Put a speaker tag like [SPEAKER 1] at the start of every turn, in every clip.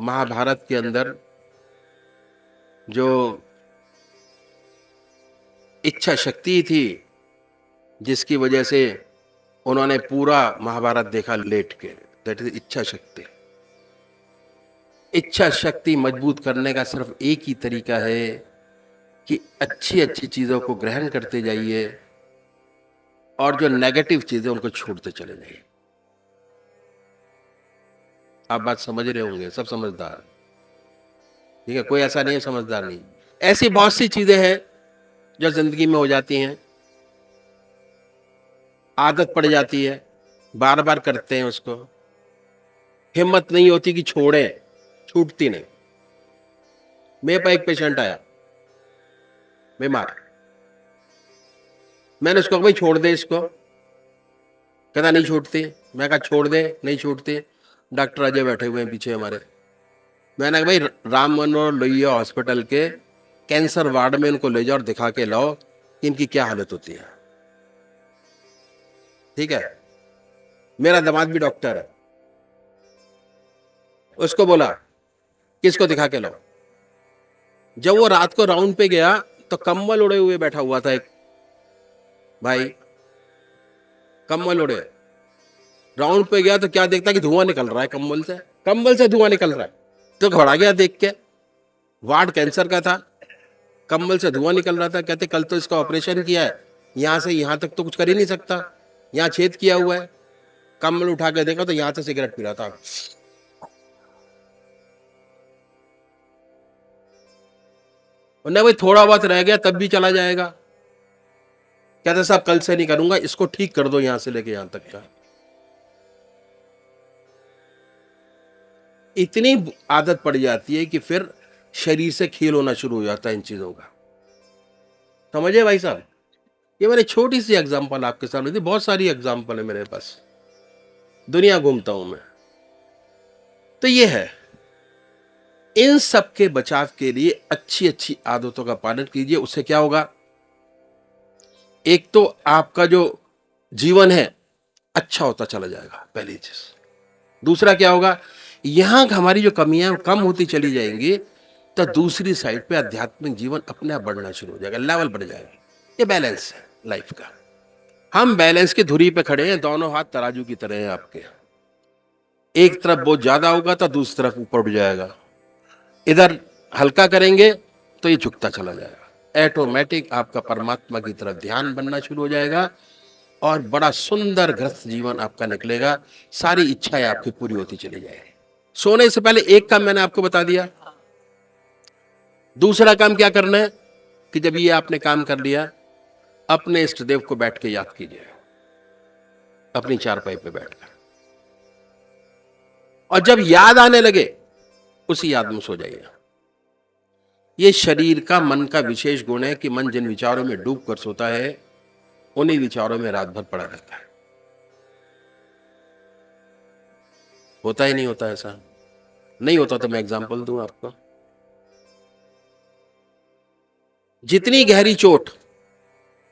[SPEAKER 1] महाभारत के अंदर जो इच्छा शक्ति थी, जिसकी वजह से उन्होंने पूरा महाभारत देखा लेट के, दैट इज इच्छा शक्ति। इच्छा शक्ति मजबूत करने का सिर्फ एक ही तरीका है कि अच्छी अच्छी चीजों को ग्रहण करते जाइए और जो नेगेटिव चीजें उनको छोड़ते चले जाइए। आप बात समझ रहे होंगे, सब समझदार, ठीक है, कोई ऐसा नहीं है समझदार नहीं। ऐसी बहुत सी चीजें हैं जो जिंदगी में हो जाती हैं, आदत पड़ जाती है, बार बार करते हैं उसको, हिम्मत नहीं होती कि छोड़े, छूटती नहीं। मेरे पास एक पेशेंट आया बीमार, मैंने उसको कहा भाई छोड़ दे इसको, कहता नहीं छूटती। मैं कहा छोड़ दे, नहीं छूटती। डॉक्टर अजय बैठे हुए हैं पीछे हमारे, मैंने कहा भाई राम मनोहर लोहिया हॉस्पिटल के कैंसर वार्ड में इनको ले जाओ और दिखा के लाओ कि इनकी क्या हालत होती है, ठीक है। मेरा दामाद भी डॉक्टर है, उसको बोला कि इसको दिखा के लाओ। जब वो रात को राउंड पे गया तो कम्बल उड़े हुए बैठा हुआ था एक भाई, कम्बल उड़े। राउंड पे गया तो क्या देखता कि धुआं निकल रहा है कम्बल से धुआं निकल रहा है। तो घबरा गया देख के, वार्ड कैंसर का था, कम्बल से धुआं निकल रहा था। कहते कल तो इसका ऑपरेशन किया है, यहां से यहां तक तो कुछ कर ही नहीं सकता, यहां छेद किया हुआ है। कम्बल उठा के देखा तो यहां से सिगरेट पी रहा था। नहीं भाई थोड़ा बहुत रह गया तब भी चला जाएगा। कहते साहब कल से नहीं करूंगा, इसको ठीक कर दो यहां से लेके यहां तक का। इतनी आदत पड़ जाती है कि फिर शरीर से खेल होना शुरू हो जाता है इन चीजों का। समझे भाई साहब, ये मैंने छोटी सी एग्जांपल आपके सामने दी, बहुत सारी एग्जांपल है मेरे पास, दुनिया घूमता हूं मैं। तो ये है, इन सब के बचाव के लिए अच्छी अच्छी आदतों का पालन कीजिए। उससे क्या होगा, एक तो आपका जो जीवन है अच्छा होता चला जाएगा, पहली चीज। दूसरा क्या होगा, यहां हमारी जो कमियां कम होती चली जाएंगी तो दूसरी साइड पे आध्यात्मिक जीवन अपने आप बढ़ना शुरू हो जाएगा, लेवल बढ़ जाएगा। ये बैलेंस है लाइफ का। हम बैलेंस की धुरी पे खड़े हैं, दोनों हाथ तराजू की तरह हैं आपके। एक तरफ बहुत ज्यादा होगा तो दूसरी तरफ ऊपर उठ जाएगा, इधर हल्का करेंगे तो ये झुकता चला जाएगा। ऑटोमेटिक आपका परमात्मा की तरफ ध्यान बनना शुरू हो जाएगा और बड़ा सुंदर ग्रस्त जीवन आपका निकलेगा। सारी इच्छाएं आपकी पूरी होती चली जाएगी। सोने से पहले एक काम मैंने आपको बता दिया। दूसरा काम क्या करना है कि जब ये आपने काम कर लिया, अपने इष्ट देव को बैठ के याद कीजिए, अपनी चारपाई पे बैठकर, और जब याद आने लगे उसी याद में सो जाइए। ये शरीर का, मन का विशेष गुण है कि मन जिन विचारों में डूब कर सोता है उन्हीं विचारों में रात भर पड़ा रहता है। होता ही नहीं होता, ऐसा नहीं होता तो मैं एग्जांपल दूं आपको। जितनी गहरी चोट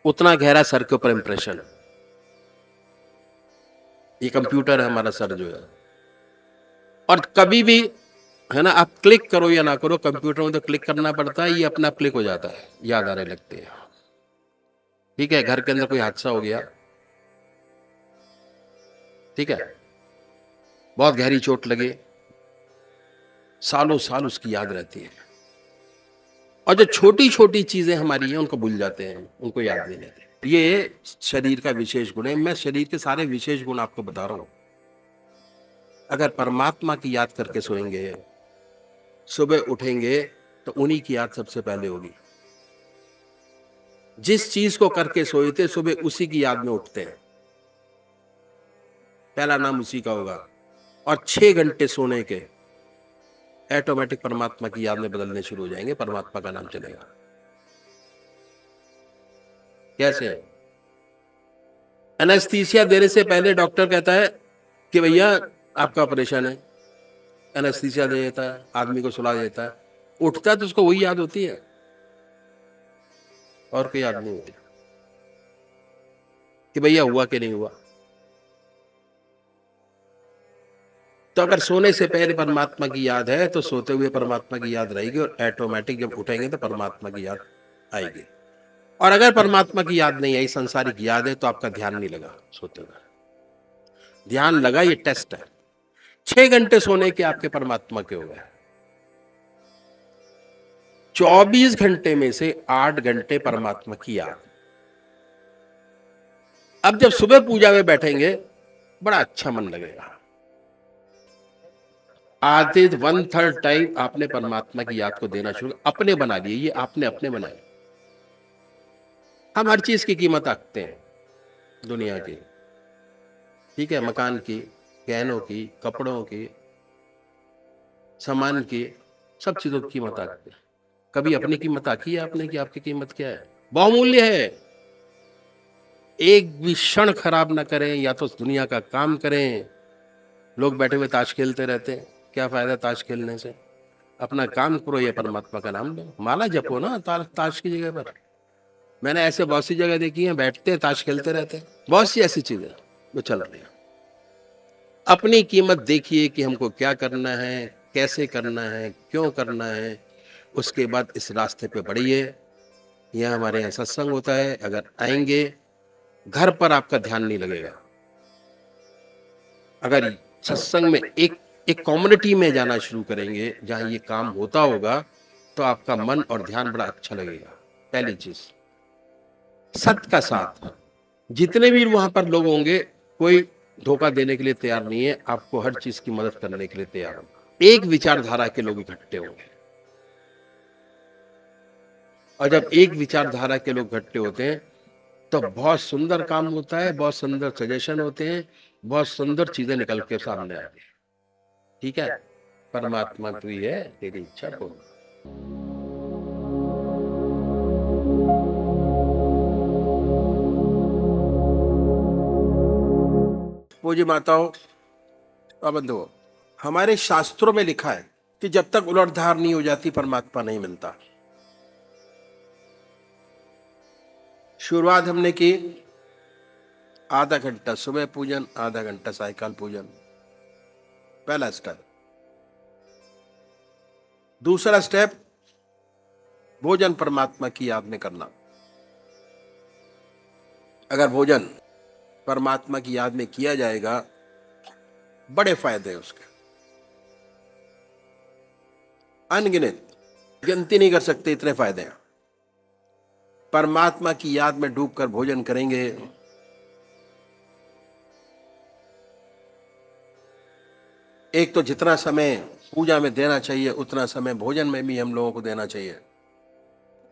[SPEAKER 1] उतना गहरा सर के ऊपर इंप्रेशन। ये कंप्यूटर है हमारा सर जो है, और कभी भी है ना, आप क्लिक करो या ना करो, कंप्यूटर में तो क्लिक करना पड़ता है, ये अपना क्लिक हो जाता है, याद आने लगते हैं। ठीक है, घर के अंदर कोई हादसा हो गया, ठीक है, बहुत गहरी चोट लगे, सालों साल उसकी याद रहती है। और जो छोटी छोटी चीजें हमारी हैं उनको भूल जाते हैं, उनको याद नहीं रहते। ये शरीर का विशेष गुण है। मैं शरीर के सारे विशेष गुण आपको बता रहा हूं। अगर परमात्मा की याद करके सोएंगे, सुबह उठेंगे तो उन्हीं की याद सबसे पहले होगी। जिस चीज को करके सोए थे सुबह उसी की याद में उठते हैं, पहला नाम उसी का होगा। और 6 घंटे सोने के ऑटोमेटिक परमात्मा की याद में बदलने शुरू हो जाएंगे, परमात्मा का नाम चलेगा। कैसे? एनेस्थीसिया देने से पहले डॉक्टर कहता है कि भैया आपका ऑपरेशन है, एनेस्थीसिया दे देता है, आदमी को सुला देता है, उठता है तो उसको वही याद होती है और कोई याद नहीं होती कि भैया हुआ कि नहीं हुआ। तो अगर सोने से पहले परमात्मा की याद है तो सोते हुए परमात्मा की याद रहेगी, और ऑटोमेटिक जब उठेंगे तो परमात्मा की याद आएगी। और अगर परमात्मा की याद नहीं आई, संसारिक याद है, तो आपका ध्यान नहीं लगा सोते हुए। ध्यान लगा, ये टेस्ट है। 6 घंटे सोने के आपके परमात्मा के हो गए, 24 घंटे में से 8 घंटे परमात्मा की याद। अब जब सुबह पूजा में बैठेंगे, बड़ा अच्छा मन लगेगा। आधे 1/3 टाइम आपने परमात्मा की याद को देना शुरू, अपने बना लिए, ये आपने अपने बनाए। हम हर चीज की कीमत आंकते हैं दुनिया की, ठीक है, मकान की, गहनों की, कपड़ों की, सामान की, सब चीजों की कीमत आंकते हैं। कभी अपनी कीमत आंकी है आपने कि आपकी कीमत क्या है? बहुमूल्य है। एक भी क्षण खराब ना करें, या तो दुनिया का काम करें। लोग बैठे हुए ताश खेलते रहते हैं, क्या फायदा ताश खेलने से? अपना काम करो या परमात्मा का नाम लो, माला जपो ना ताश की जगह पर। मैंने ऐसे बहुत सी जगह देखी है, बैठते हैं ताश खेलते रहते हैं। बहुत सी ऐसी चीजें जो चल रही हैं। अपनी कीमत देखिए कि हमको क्या करना है, कैसे करना है, क्यों करना है। उसके बाद इस रास्ते पे बढ़िए। यहाँ हमारे यहाँ सत्संग होता है, अगर आएंगे, घर पर आपका ध्यान नहीं लगेगा। अगर सत्संग में एक एक कम्युनिटी में जाना शुरू करेंगे जहां ये काम होता होगा, तो आपका मन और ध्यान बड़ा अच्छा लगेगा। पहली चीज, सत्य का साथ। जितने भी वहां पर लोग होंगे, कोई धोखा देने के लिए तैयार नहीं है, आपको हर चीज की मदद करने के लिए तैयार होगा। एक विचारधारा के लोग इकट्ठे होंगे, और जब एक विचारधारा के लोग इकट्ठे होते हैं तो बहुत सुंदर काम होता है, बहुत सुंदर सजेशन होते हैं, बहुत सुंदर चीजें निकल के सामने आती हैं। ठीक है, परमात्मा तू ही है, तेरी इच्छा पूर्ण। पूज्य माताओं और बंधुओं, हमारे शास्त्रों में लिखा है कि जब तक उलटधार नहीं हो जाती परमात्मा नहीं मिलता। शुरुआत हमने की आधा घंटा सुबह पूजन, आधा घंटा सायकाल पूजन, पहला स्टेप। दूसरा स्टेप, भोजन परमात्मा की याद में करना। अगर भोजन परमात्मा की याद में किया जाएगा, बड़े फायदे हैं उसके, अनगिनत, गिनती नहीं कर सकते, इतने फायदे हैं। परमात्मा की याद में डूबकर भोजन करेंगे, एक तो जितना समय पूजा में देना चाहिए उतना समय भोजन में भी हम लोगों को देना चाहिए।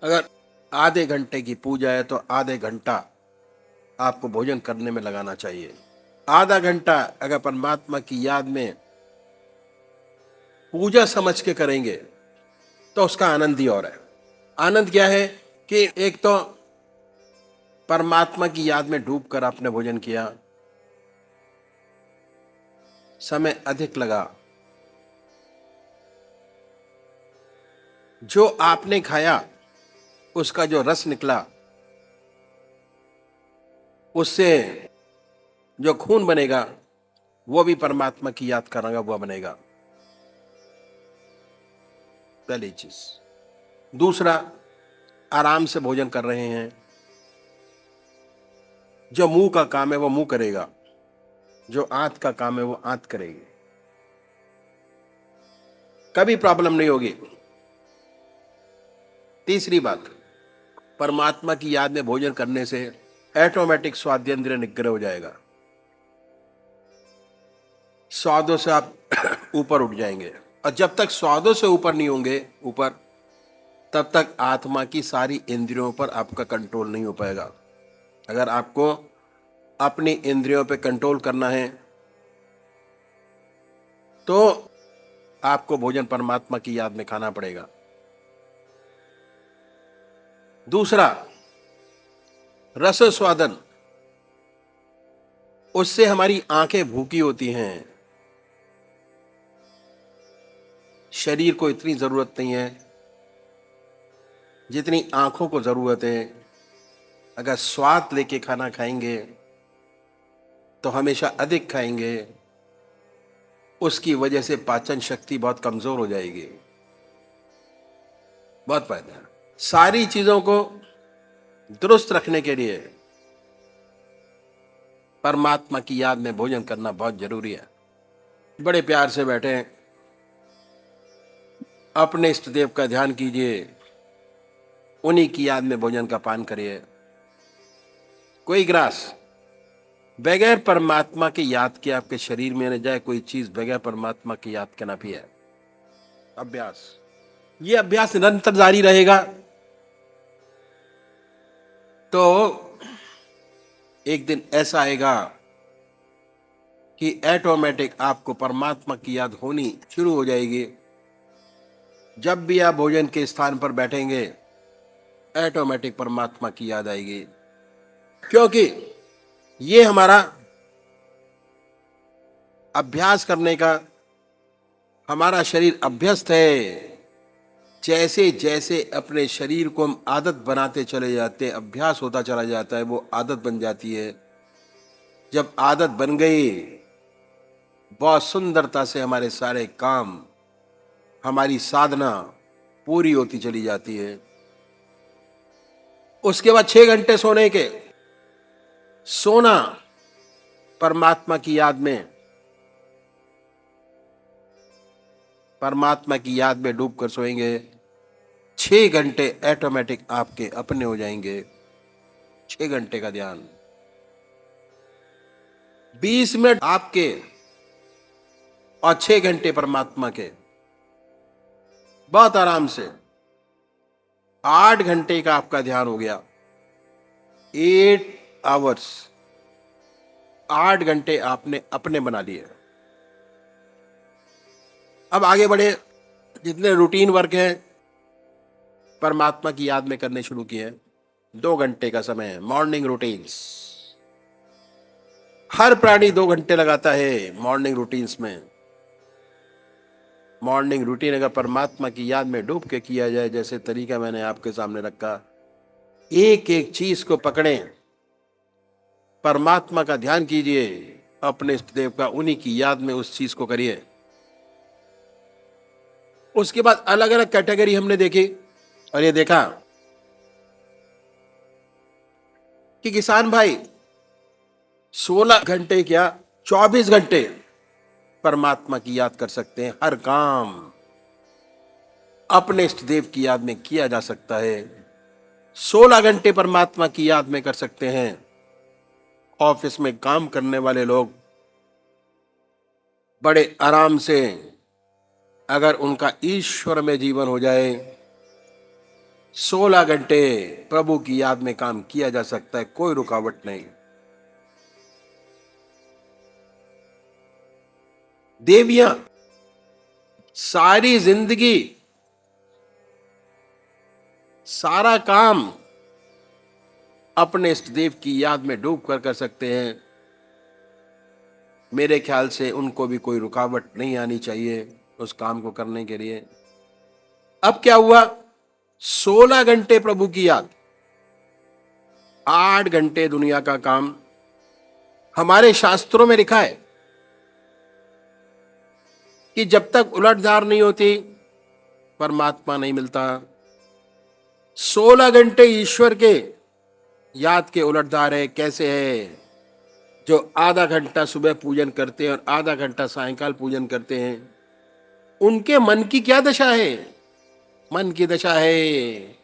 [SPEAKER 1] अगर आधे घंटे की पूजा है तो आधे घंटा आपको भोजन करने में लगाना चाहिए। आधा घंटा अगर परमात्मा की याद में पूजा समझ के करेंगे तो उसका आनंद ही और है। आनंद क्या है कि एक तो परमात्मा की याद में डूबकर आपने भोजन किया, समय अधिक लगा, जो आपने खाया उसका जो रस निकला, उससे जो खून बनेगा वो भी परमात्मा की याद करेगा, वो बनेगा, पहली चीज। दूसरा, आराम से भोजन कर रहे हैं, जो मुंह का काम है वो मुंह करेगा, जो आंत का काम है वो आंत करेगी, कभी प्रॉब्लम नहीं होगी। तीसरी बात, परमात्मा की याद में भोजन करने से ऑटोमेटिक स्वादेंद्रिय निग्रह हो जाएगा, स्वादों से आप ऊपर उठ जाएंगे। और जब तक स्वादों से ऊपर नहीं होंगे ऊपर, तब तक आत्मा की सारी इंद्रियों पर आपका कंट्रोल नहीं हो पाएगा। अगर आपको अपनी इंद्रियों पे कंट्रोल करना है तो आपको भोजन परमात्मा की याद में खाना पड़ेगा। दूसरा, रस स्वादन, उससे हमारी आंखें भूखी होती हैं। शरीर को इतनी जरूरत नहीं है जितनी आंखों को जरूरत है। अगर स्वाद लेके खाना खाएंगे तो हमेशा अधिक खाएंगे, उसकी वजह से पाचन शक्ति बहुत कमजोर हो जाएगी। बहुत फायदा है। सारी चीजों को दुरुस्त रखने के लिए परमात्मा की याद में भोजन करना बहुत जरूरी है। बड़े प्यार से बैठे, अपने इष्ट देव का ध्यान कीजिए, उन्हीं की याद में भोजन का पान करिए। कोई ग्रास बगैर परमात्मा की याद के आपके शरीर में न जाए, कोई चीज बगैर परमात्मा की याद के ना पिए। अभ्यास, ये अभ्यास निरंतर जारी रहेगा तो एक दिन ऐसा आएगा कि ऑटोमेटिक आपको परमात्मा की याद होनी शुरू हो जाएगी। जब भी आप भोजन के स्थान पर बैठेंगे, ऑटोमेटिक परमात्मा की याद आएगी, क्योंकि ये हमारा अभ्यास करने का, हमारा शरीर अभ्यस्त है। जैसे जैसे अपने शरीर को हम आदत बनाते चले जाते हैं, अभ्यास होता चला जाता है, वो आदत बन जाती है। जब आदत बन गई, बहुत सुंदरता से हमारे सारे काम, हमारी साधना पूरी होती चली जाती है। उसके बाद 6 घंटे सोने के, सोना परमात्मा की याद में, परमात्मा की याद में डूबकर सोएंगे। 6 घंटे ऑटोमेटिक आपके अपने हो जाएंगे। 6 घंटे का ध्यान, 20 मिनट आपके और 6 घंटे परमात्मा के, बहुत आराम से 8 घंटे का आपका ध्यान हो गया। 8 आवर्स, 8 घंटे आपने अपने बना लिए। अब आगे बढ़े, जितने रूटीन वर्क है परमात्मा की याद में करने शुरू किए। 2 घंटे का समय है, मॉर्निंग रूटीन्स। हर प्राणी 2 घंटे लगाता है मॉर्निंग रूटीन्स में। मॉर्निंग रूटीन अगर परमात्मा की याद में डूब के किया जाए, जैसे तरीका मैंने आपके सामने रखा, एक एक चीज को पकड़ें, परमात्मा का ध्यान कीजिए, अपने इष्ट देव का, उन्हीं की याद में उस चीज को करिए। उसके बाद अलग अलग कैटेगरी हमने देखी, और ये देखा कि किसान भाई 16 घंटे क्या 24 घंटे परमात्मा की याद कर सकते हैं। हर काम अपने इष्ट देव की याद में किया जा सकता है। 16 घंटे परमात्मा की याद में कर सकते हैं। ऑफिस में काम करने वाले लोग बड़े आराम से, अगर उनका ईश्वर में जीवन हो जाए, 16 घंटे प्रभु की याद में काम किया जा सकता है, कोई रुकावट नहीं। देवियां सारी जिंदगी सारा काम अपने इष्ट देव की याद में डूब कर सकते हैं। मेरे ख्याल से उनको भी कोई रुकावट नहीं आनी चाहिए उस काम को करने के लिए। अब क्या हुआ, 16 घंटे प्रभु की याद, 8 घंटे दुनिया का काम। हमारे शास्त्रों में लिखा है कि जब तक उलटधार नहीं होती परमात्मा नहीं मिलता। 16 घंटे ईश्वर के याद के उलटधार है। कैसे है? जो आधा घंटा सुबह पूजन करते हैं और आधा घंटा सायंकाल पूजन करते हैं, उनके मन की क्या दशा है? मन की दशा है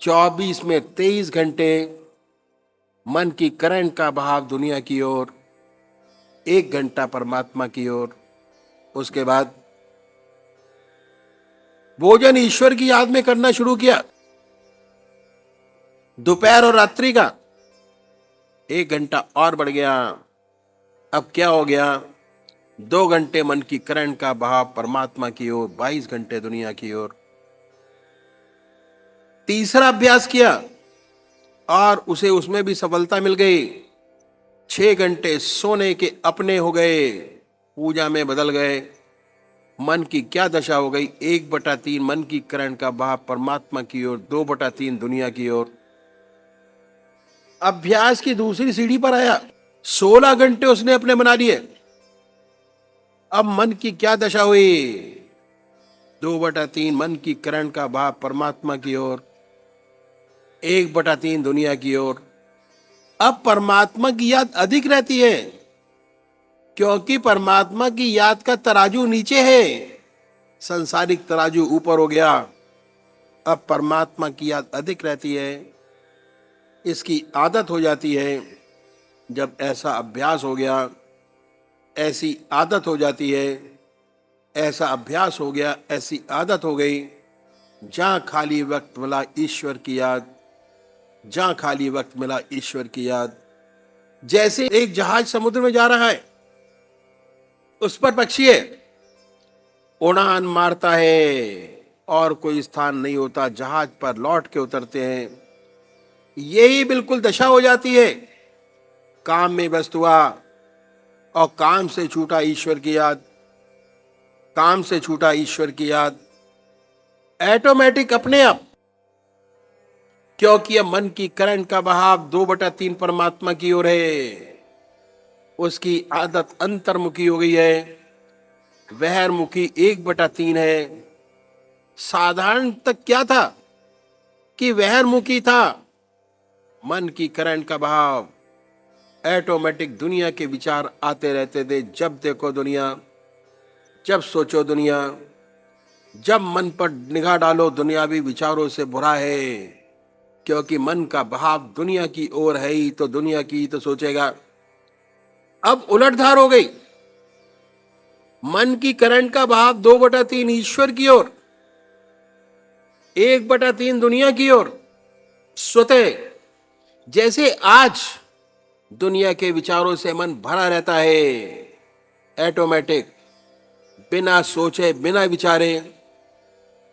[SPEAKER 1] 24 में 23 घंटे मन की करंट का बहाव दुनिया की ओर, 1 घंटा परमात्मा की ओर। उसके बाद भोजन ईश्वर की याद में करना शुरू किया। दोपहर और रात्रि का 1 घंटा और बढ़ गया। अब क्या हो गया, 2 घंटे मन की करंट का बहाव परमात्मा की ओर, 22 घंटे दुनिया की ओर। तीसरा अभ्यास किया और उसे उसमें भी सफलता मिल गई। 6 घंटे सोने के अपने हो गए, पूजा में बदल गए। मन की क्या दशा हो गई, 1/3 मन की करंट का बहाव परमात्मा की ओर, 2/3 दुनिया की ओर। अभ्यास की दूसरी सीढ़ी पर आया, 16 घंटे उसने अपने बना लिए।
[SPEAKER 2] अब मन की क्या दशा हुई? 2/3 मन की किरण का भाव परमात्मा की ओर, 1/3 दुनिया की ओर। अब परमात्मा की याद अधिक रहती है, क्योंकि परमात्मा की याद का तराजू नीचे है, संसारिक तराजू ऊपर हो गया। अब परमात्मा की याद अधिक रहती है, इसकी आदत हो जाती है। जब ऐसा अभ्यास हो गया, ऐसी आदत हो जाती है, ऐसा अभ्यास हो गया, ऐसी आदत हो गई, जहां खाली वक्त मिला ईश्वर की याद, जहां खाली वक्त मिला ईश्वर की याद। जैसे एक जहाज समुद्र में जा रहा है, उस पर पक्षी है, उड़ान मारता है और कोई स्थान नहीं होता, जहाज पर लौट के उतरते हैं। यही बिल्कुल दशा हो जाती है। काम में व्यस्त हुआ और काम से छूटा ईश्वर की याद, काम से छूटा ईश्वर की याद, ऑटोमेटिक अपने आप। क्योंकि अब मन की करंट का बहाव 2/3 परमात्मा की ओर है, उसकी आदत अंतर्मुखी हो गई है, बहिर्मुखी 1/3 है। साधारण तक क्या था कि बहिर्मुखी था, मन की करंट का बहाव, ऑटोमेटिक दुनिया के विचार आते रहते थे। जब देखो दुनिया, जब सोचो दुनिया, जब मन पर निगाह डालो दुनियावी विचारों से बुरा है। क्योंकि मन का बहाव दुनिया की ओर है ही, तो दुनिया की ही तो सोचेगा। अब उलटधार हो गई, मन की करंट का बहाव 2/3 ईश्वर की ओर, 1/3 दुनिया की ओर। स्वतः जैसे आज दुनिया के विचारों से मन भरा रहता है, ऑटोमेटिक, बिना सोचे बिना विचारे,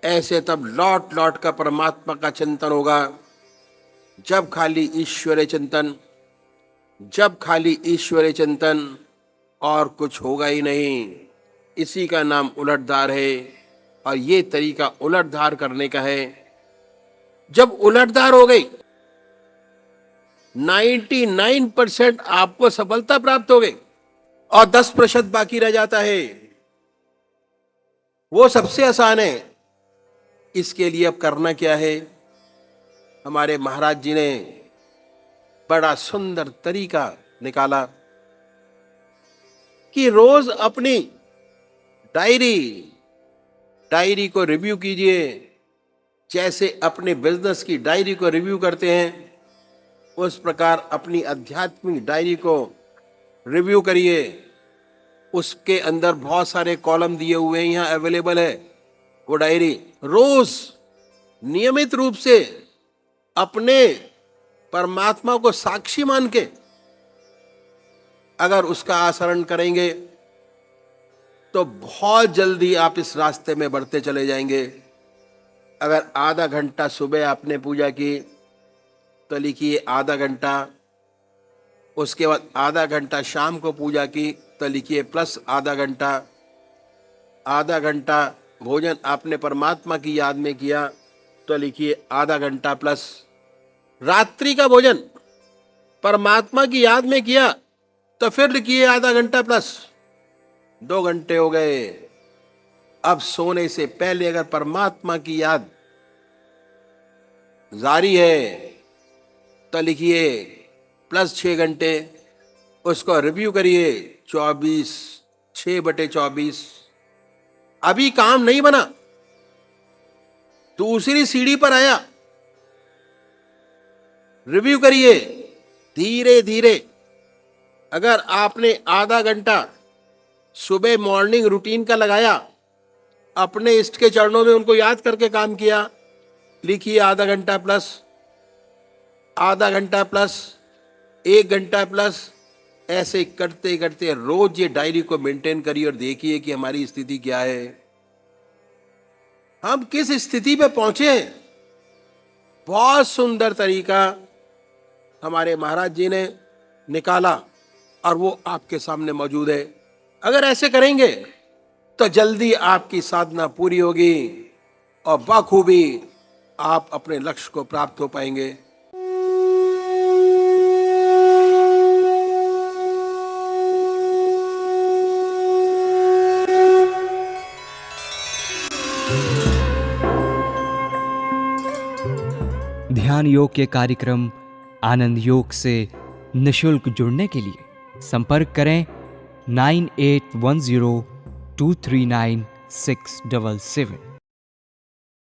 [SPEAKER 2] ऐसे तब लौट लौट का परमात्मा का चिंतन होगा। जब खाली ईश्वरीय चिंतन, जब खाली ईश्वरीय चिंतन, और कुछ होगा ही नहीं। इसी का नाम उलटधार है, और ये तरीका उलटधार करने का है। जब उलटधार हो गई, 99% आपको सफलता प्राप्त हो गई और 10% बाकी रह जाता है। वो सबसे आसान है। इसके लिए अब करना क्या है? हमारे महाराज जी ने बड़ा सुंदर तरीका निकाला कि रोज अपनी डायरी डायरी को रिव्यू कीजिए। जैसे अपने बिजनेस की डायरी को रिव्यू करते हैं, उस प्रकार अपनी आध्यात्मिक डायरी को रिव्यू करिए। उसके अंदर बहुत सारे कॉलम दिए हुए हैं, यहाँ अवेलेबल है वो डायरी। रोज नियमित रूप से अपने परमात्मा को साक्षी मान के अगर उसका आचरण करेंगे, तो बहुत जल्दी आप इस रास्ते में बढ़ते चले जाएंगे। अगर आधा घंटा सुबह आपने पूजा की, तो लिखिए आधा घंटा। उसके बाद आधा घंटा शाम को पूजा की, तो लिखिए प्लस आधा घंटा। आधा घंटा भोजन आपने परमात्मा की याद में किया, तो लिखिए आधा घंटा प्लस। रात्रि का भोजन परमात्मा की याद में किया, तो फिर लिखिए आधा घंटा प्लस। 2 घंटे हो गए। अब सोने से पहले अगर परमात्मा की याद जारी है, तो लिखिए प्लस 6 घंटे। उसको रिव्यू करिए, 24, 6/24। अभी काम नहीं बना, दूसरी सीढ़ी पर आया, रिव्यू करिए धीरे धीरे। अगर आपने आधा घंटा सुबह मॉर्निंग रूटीन का लगाया, अपने इष्ट के चरणों में उनको याद करके काम किया, लिखिए आधा घंटा प्लस, आधा घंटा प्लस, 1 घंटा प्लस। ऐसे करते करते रोज ये डायरी को मेंटेन करिए और देखिए कि हमारी स्थिति क्या है, हम किस स्थिति पे पहुंचे हैं। बहुत सुंदर तरीका हमारे महाराज जी ने निकाला और वो आपके सामने मौजूद है। अगर ऐसे करेंगे तो जल्दी आपकी साधना पूरी होगी और बखूबी आप अपने लक्ष्य को प्राप्त हो पाएंगे।
[SPEAKER 3] ध्यान योग के कार्यक्रम आनंद योग से निशुल्क जुड़ने के लिए संपर्क करें 9810239677।